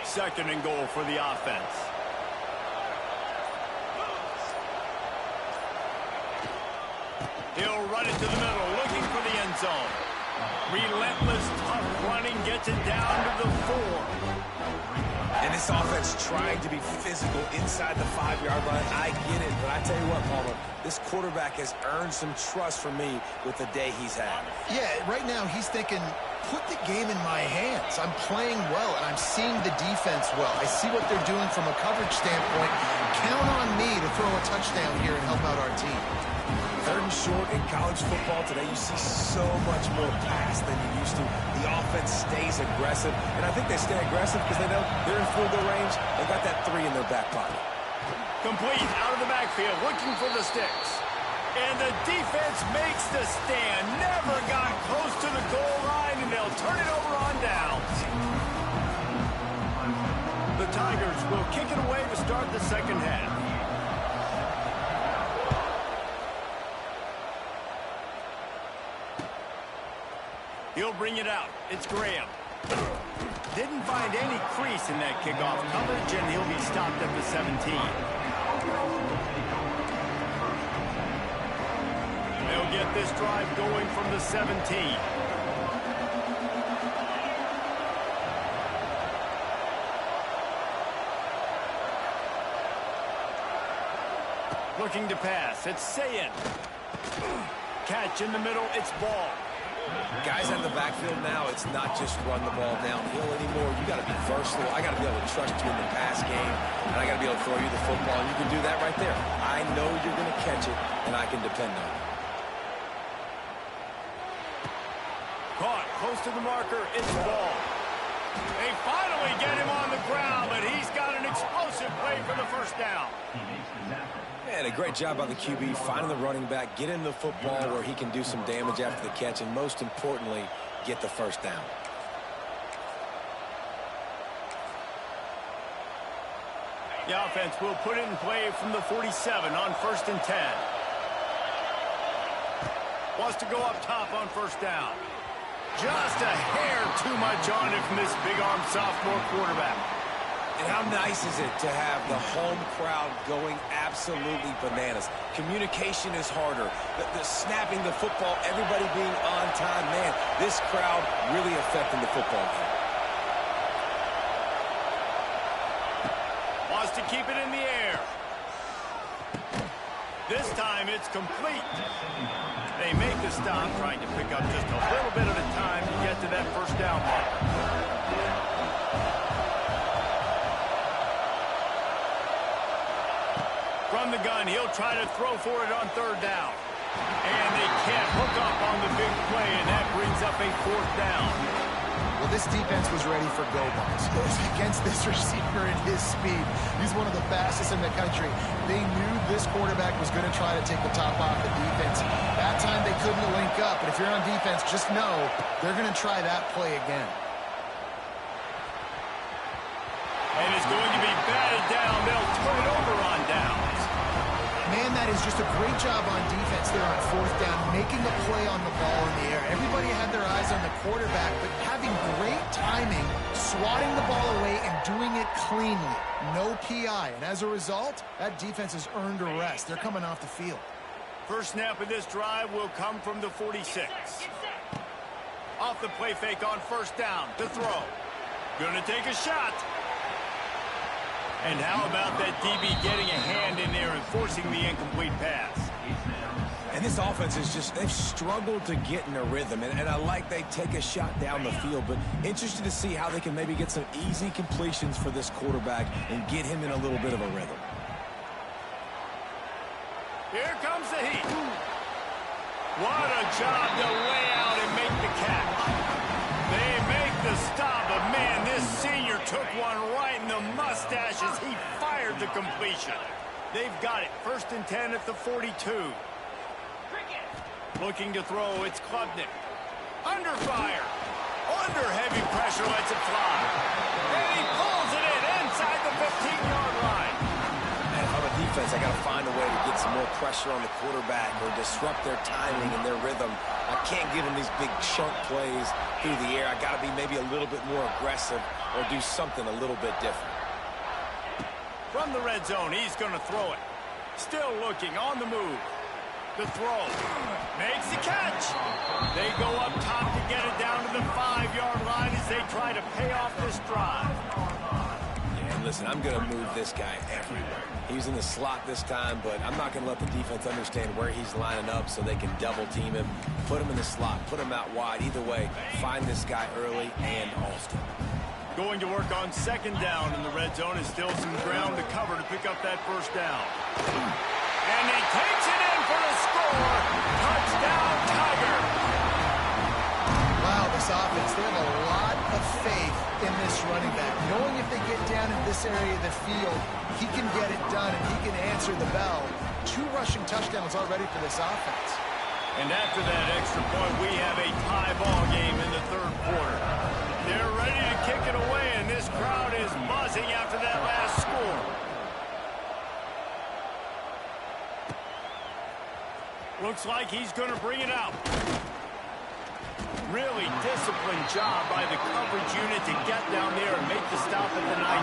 Second and goal for the offense. He'll run it to the middle, looking for the end zone. Relentless, tough running, gets it down to the 4. And this offense trying to be physical inside the 5-yard line. I get it, but I tell you what, Palmer, this quarterback has earned some trust from me with the day he's had. Yeah, right now he's thinking, put the game in my hands. I'm playing well, and I'm seeing the defense well. I see what they're doing from a coverage standpoint. Count on me to throw a touchdown here and help out our team. 3rd and short in college football today, you see so much more pass than you used to. The offense stays aggressive, and I think they stay aggressive because they know they're in field goal range. They got that 3 in their back pocket. Complete out of the backfield, looking for the sticks. And the defense makes the stand. Never got close to the goal line, and they'll turn it over on downs. The Tigers will kick it away to start the second half. He'll bring it out. It's Graham. Didn't find any crease in that kickoff coverage, and he'll be stopped at the 17. They'll get this drive going from the 17. Looking to pass. It's Ncaa. Catch in the middle. It's Ball. Guys out of the backfield now, it's not just run the ball downhill anymore. You got to be versatile. I got to be able to trust you in the pass game, and I got to be able to throw you the football, and you can do that right there. I know you're going to catch it, and I can depend on it. Caught close to the marker. It's Ball. They finally get him on the ground, but he's got an explosive play for the first down. And a great job by the QB, finding the running back, get him the football where he can do some damage after the catch, and most importantly, get the first down. The offense will put it in play from the 47 on 1st and 10. Wants to go up top on first down. Just a hair too much on it from this big-arm sophomore quarterback. And how nice is it to have the home crowd going absolutely bananas? Communication is harder. The snapping the football, everybody being on time. Man, this crowd really affecting the football game. Wants to keep it in the air. This time it's complete. They make the stop, trying to pick up just a little bit at a time to get to that first down mark. From the gun, he'll try to throw for it on third down. And they can't hook up on the big play, and that brings up a fourth down. Well, this defense was ready for go balls. Against this receiver at his speed. He's one of the fastest in the country. They knew this quarterback was going to try to take the top off the defense. That time they couldn't link up, but if you're on defense, just know they're going to try that play again. And it's going to be batted down. They'll turn it over on downs. Man, that is just a great job on defense there on fourth down, making a play on the ball in the air. Everybody had their eyes on the quarterback, but having great timing, swatting the ball away, and doing it cleanly. No PI. And as a result, that defense has earned a rest. They're coming off the field. First snap of this drive will come from the 46. Off the play fake on first down to throw. Gonna take a shot. And how about that DB getting a hand in there and forcing the incomplete pass? And this offense is just, they've struggled to get in a rhythm. And I like they take a shot down the field, but interested to see how they can maybe get some easy completions for this quarterback and get him in a little bit of a rhythm. Here comes the heat. What a job to lay out and make the catch. They make the stop, but man, this senior took one right in the mustache as he fired the completion. They've got it. 1st and 10 at the 42. Looking to throw, it's Klubnik. Under fire. Under heavy pressure, lets it fly. And he pulls it in inside the 15-yard line. And if I'm a defense, I got to find a way to get some more pressure on the quarterback or disrupt their timing and their rhythm. I can't give them these big chunk plays through the air. I got to be maybe a little bit more aggressive or do something a little bit different. From the red zone, he's going to throw it. Still looking, on the move. The throw. Makes the catch. They go up top to get it down to the 5-yard line as they try to pay off this drive. Yeah, and listen, I'm going to move this guy everywhere. He's in the slot this time, but I'm not going to let the defense understand where he's lining up so they can double team him, put him in the slot, put him out wide. Either way, find this guy early and often. Going to work on 2nd down in the red zone is still some ground to cover to pick up that first down. And he takes it in for the score. Touchdown, Tiger. Wow, this offense, they have a lot of faith in this running back. Knowing if they get down in this area of the field, he can get it done and he can answer the bell. 2 rushing touchdowns already for this offense. And after that extra point, we have a tie ball game in the 3rd quarter. They're ready to kick it away, and this crowd is buzzing after that last score. Looks like he's going to bring it out. Really disciplined job by the coverage unit to get down there and make the stop at the 19.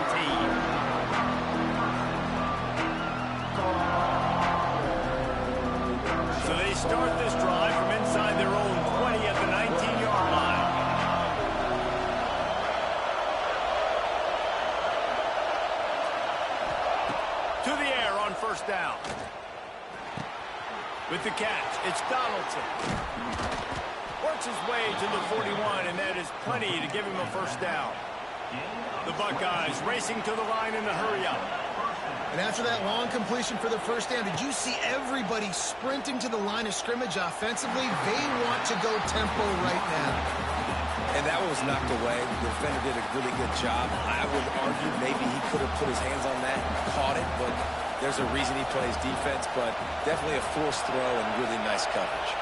So they start this drive from inside their own 20 at the 19-yard line. To the air on first down. With the catch, it's Donaldson. Works his way to the 41, and that is plenty to give him a first down. The Buckeyes racing to the line in a hurry-up. And after that long completion for the first down, did you see everybody sprinting to the line of scrimmage offensively? They want to go tempo right now. And that one was knocked away. The defender did a really good job. I would argue maybe he could have put his hands on that and caught it, but there's a reason he plays defense, but definitely a forced throw and really nice coverage.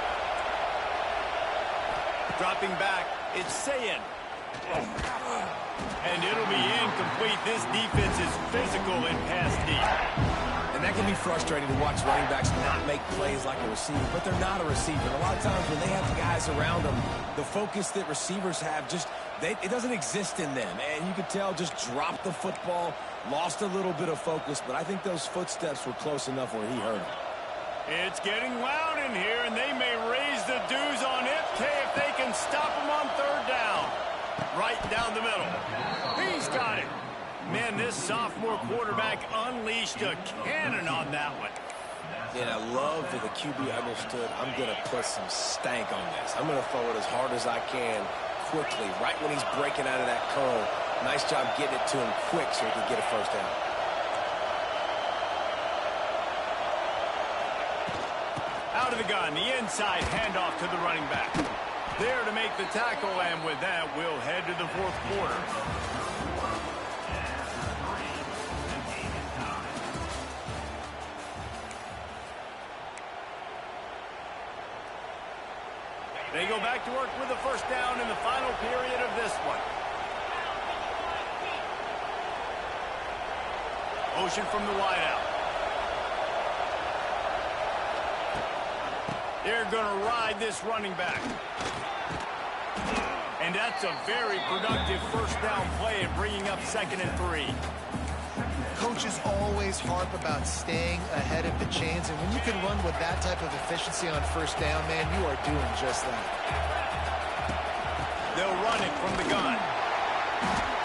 Dropping back, it's Sayin. And it'll be incomplete. This defense is physical and pass deep. And that can be frustrating to watch running backs not make plays like a receiver, but they're not a receiver. A lot of times when they have guys guys around him, the focus that receivers have, it doesn't exist in them. And you could tell, just dropped the football, lost a little bit of focus, but I think those footsteps were close enough where he hurt him. It's getting loud in here, and they may raise the dues on Ncaa if they can stop him on third down. Right down the middle. He's got it. Man, this sophomore quarterback unleashed a cannon on that one. And I love that the QB understood, I'm going to put some stank on this. I'm going to throw it as hard as I can quickly, right when he's breaking out of that curl. Nice job getting it to him quick so he can get a first down. Out of the gun, the inside handoff to the running back. There to make the tackle, and with that, we'll head to the fourth quarter. They go back to work with a first down in the final period of this one. Motion from the wideout. They're going to ride this running back. And that's a very productive first down play and bringing up 2nd and 3. Coaches always harp about staying ahead of the chains, and when you can run with that type of efficiency on first down, man, you are doing just that. They'll run it from the gun.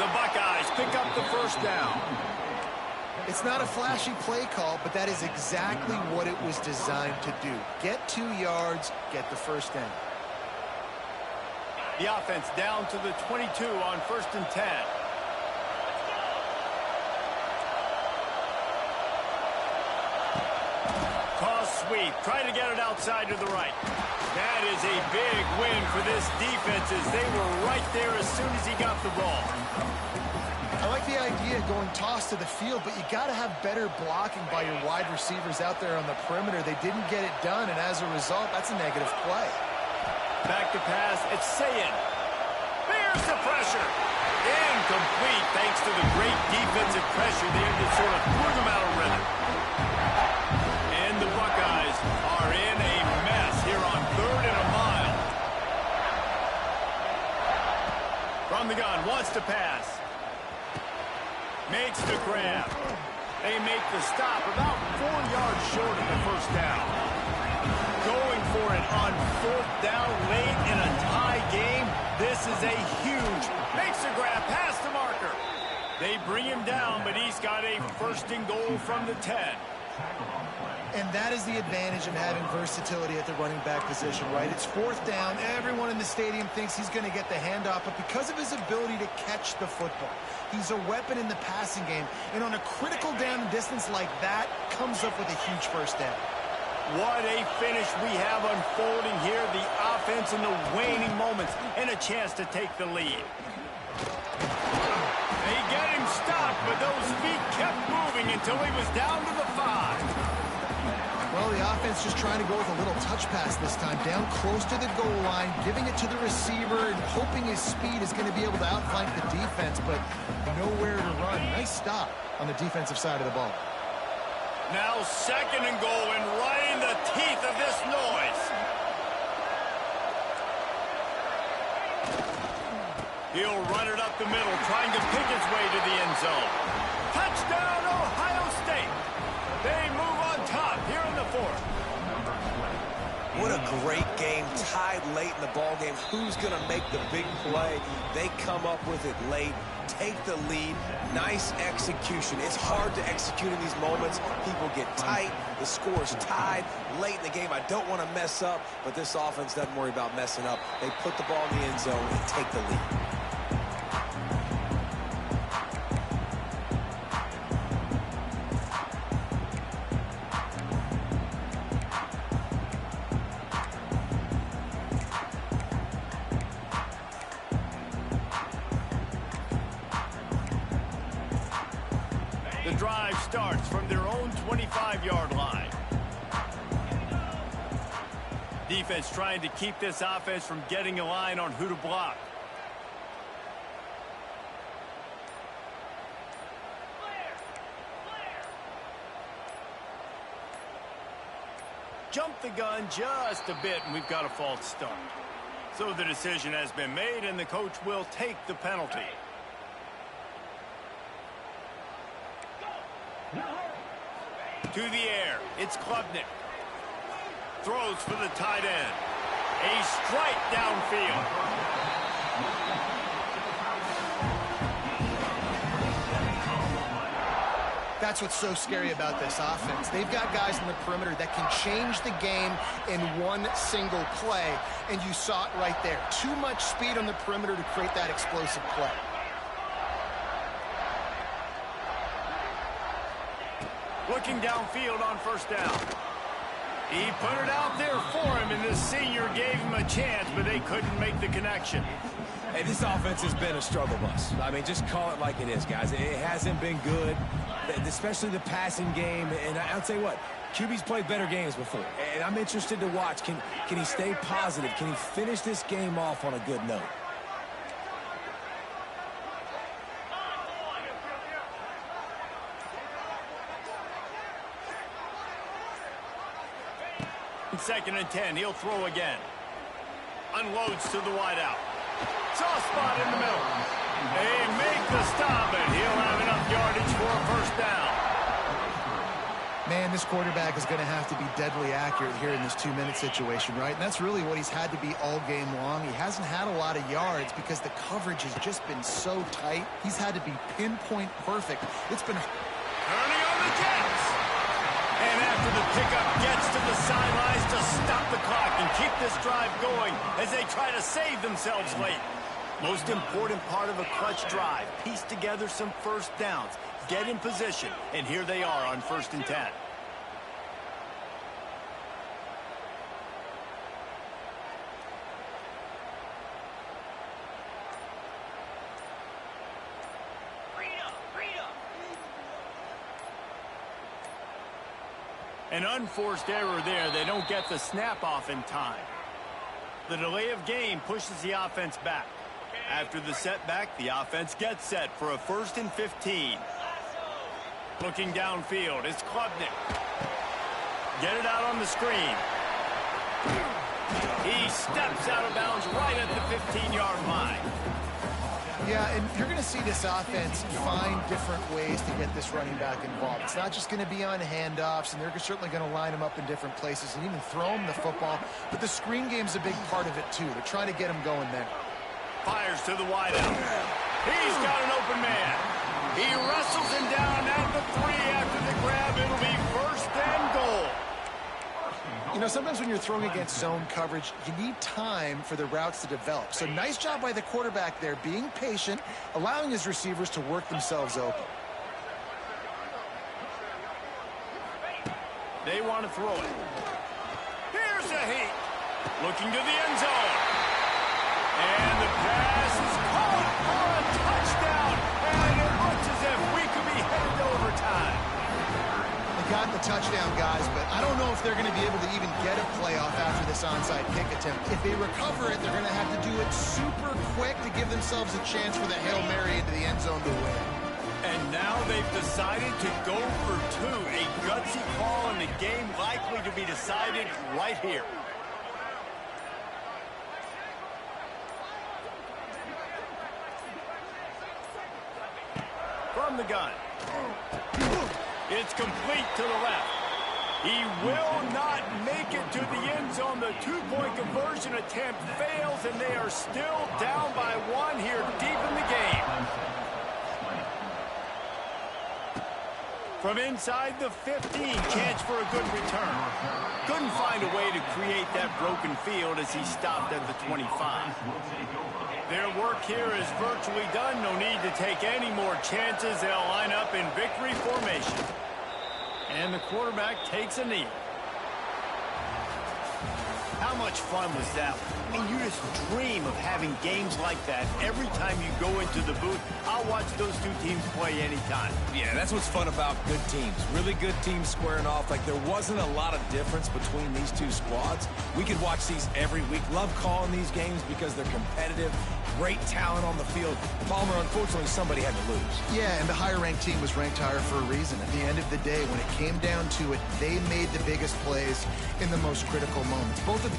The Buckeyes pick up the first down. It's not a flashy play call, but that is exactly what it was designed to do. Get 2 yards, get the first down. The offense down to the 22 on 1st and 10. Sweep, trying to get it outside to the right. That is a big win for this defense as they were right there as soon as he got the ball. I like the idea of going toss to the field, but you got to have better blocking by your wide receivers out there on the perimeter. They didn't get it done, and as a result, that's a negative play. Back to pass, it's Ncaa. There's the pressure. Incomplete thanks to the great defensive pressure there that sort of threw them out of rhythm. And the Buckeyes are in a mess here on 3rd and a mile. From the gun, wants to pass. Makes the grab. They make the stop about 4 yards short of the first down. Going for it on 4th down late in a tie game. This is a huge. Makes the grab past the marker. They bring him down, but he's got a 1st and goal from the 10. And that is the advantage of having versatility at the running back position, right? It's 4th down. Everyone in the stadium thinks he's going to get the handoff, but because of his ability to catch the football, he's a weapon in the passing game. And on a critical down and distance like that, comes up with a huge first down. What a finish we have unfolding here. The offense in the waning moments and a chance to take the lead. They get him stopped, but those feet kept moving until he was down to the 5. Well, the offense just trying to go with a little touch pass this time, down close to the goal line, giving it to the receiver and hoping his speed is going to be able to outflank the defense, but nowhere to run. Nice stop on the defensive side of the ball. Now 2nd and goal and right in the teeth of this noise. He'll run it up the middle, trying to pick his way to the end zone. Touchdown, Ohio State. They move on top here in the 4th. What a great game, tied late in the ball game. Who's going to make the big play? They come up with it late, take the lead. Nice execution. It's hard to execute in these moments. People get tight. The score's tied late in the game. I don't want to mess up, but this offense doesn't worry about messing up. They put the ball in the end zone and take the lead. The drive starts from their own 25-yard line. Defense trying to keep this offense from getting a line on who to block. jumped the gun just a bit, and we've got a false start. So the decision has been made, and the coach will take the penalty. To the air, it's Klubnik. Throws for the tight end. A strike downfield. That's what's so scary about this offense. They've got guys in the perimeter that can change the game in one single play, and you saw it right there. Too much speed on the perimeter to create that explosive play. Looking downfield on first down. He put it out there for him, and the senior gave him a chance, but they couldn't make the connection. Hey, this offense has been a struggle bus. I mean, just call it like it is, guys. It hasn't been good, especially the passing game. And I'll tell you what, QB's played better games before. And I'm interested to watch. Can he stay positive? Can he finish this game off on a good note? Second and 10, he'll throw again. Unloads to the wideout. Soft spot in the middle. They make the stop, and he'll have enough yardage for a first down. Man, this quarterback is going to have to be deadly accurate here in this 2-minute situation, right? And that's really what he's had to be all game long. He hasn't had a lot of yards because the coverage has just been so tight. He's had to be pinpoint perfect. It's been... Turning on the Jets. And after the pickup gets to the sidelines to stop the clock and keep this drive going as they try to save themselves late. Most important part of a clutch drive, piece together some first downs, get in position, and here they are on 1st and 10. An unforced error there. They don't get the snap off in time. The delay of game pushes the offense back. After the setback, the offense gets set for a 1st and 15. Looking downfield, it's Klubnik. Get it out on the screen. He steps out of bounds right at the 15-yard line. Yeah, and you're going to see this offense find different ways to get this running back involved. It's not just going to be on handoffs, and they're certainly going to line him up in different places and even throw him the football. But the screen game's a big part of it, too. They're trying to get him going there. Fires to the wideout. He's got an open man. He wrestles him down at the 3 after the grab. It'll be 1st and goal. You know, sometimes when you're throwing against zone coverage, you need time for the routes to develop. So nice job by the quarterback there, being patient, allowing his receivers to work themselves open. They want to throw it. Here's a heat. Looking to the end zone. And the pass is caught for a touchdown. And it looks as if we could be headed to overtime. They got the touchdown, guys, but I don't know if they're going to be able to even get a playoff after this onside kick attempt. If they recover it, they're going to have to do it super quick to give themselves a chance for the Hail Mary into the end zone to win. And now they've decided to go for 2. A gutsy call, and the game likely to be decided right here. From the gun. It's complete to the left. He will not make it to the end zone. The 2-point conversion attempt fails, and they are still down by 1 here deep in the game. From inside the 15, chance for a good return. Couldn't find a way to create that broken field as he stopped at the 25. Their work here is virtually done. No need to take any more chances. They'll line up in victory formation. And the quarterback takes a knee. How much fun was that? I mean, you just dream of having games like that every time you go into the booth. I'll watch those two teams play anytime. Yeah, that's what's fun about good teams. Really good teams squaring off. Like, there wasn't a lot of difference between these two squads. We could watch these every week. Love calling these games because they're competitive. Great talent on the field. Palmer, unfortunately, somebody had to lose. Yeah, and the higher-ranked team was ranked higher for a reason. At the end of the day, when it came down to it, they made the biggest plays in the most critical moments. Both of